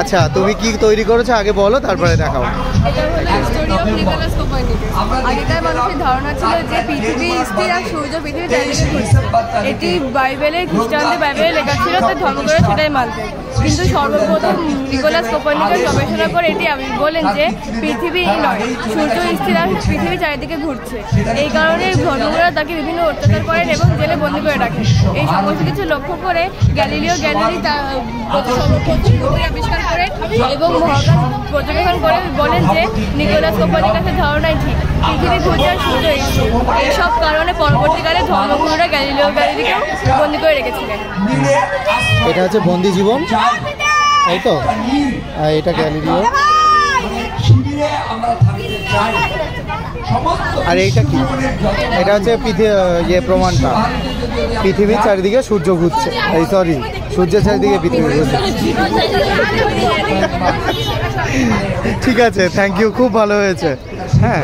আচ্ছা, তুমি কি তৈরি করেছো আগে বলো, তারপরে দেখাও। এটা হলো স্টোরি অফ নিকোলাস কোপারনিকাস। আগেকার মানুষের ধারণা ছিল যে পৃথিবী স্থির আর সূর্য পৃথিবীর চারিদিকে ঘুরছে। এটি বাইবেলে, খ্রিস্টানদের বাইবেলে লেখা ছিল, তাই ধর্মগুরু সেটাই মানতেন। কিন্তু সর্বপ্রথম নিকোলাস কোপারনিকাস গবেষণা করে এটি বলেন যে পৃথিবী নয়, সূর্য স্থির আর পৃথিবী চারিদিকে ঘুরছে। এই কারণে ধর্মগুরুরা তাকে বিভিন্ন অত্যাচার করেন এবং জেলে বন্দী করে রাখেন। এই সমস্ত কিছু লক্ষ্য করে গ্যালিলিও গ্যালিলি আবিষ্কার করেন এবং মহাকাশ পর্যবেক্ষণ করে বলেন যে নিকোলাস কোপারনিকাসের ধারণাই ঠিক, পৃথিবী ঘুরছে আর সূর্য স্থির। এইসব কারণে পরবর্তীকালে ধর্মগুরুরা গ্যালিলিও গ্যালিলিকেও বন্দী করে রেখেছিলেন। এটা হচ্ছে বন্দি জীবন, তাই তো? এটা গ্যালিলিও। আর এইটা কি? এটা হচ্ছে প্রমাণটা পৃথিবীর চারিদিকে সূর্য ঘুরছে, এই সরি সূর্যের চারিদিকে পৃথিবী ঘুরছে। ঠিক আছে, থ্যাংক ইউ, খুব ভালো হয়েছে। হ্যাঁ।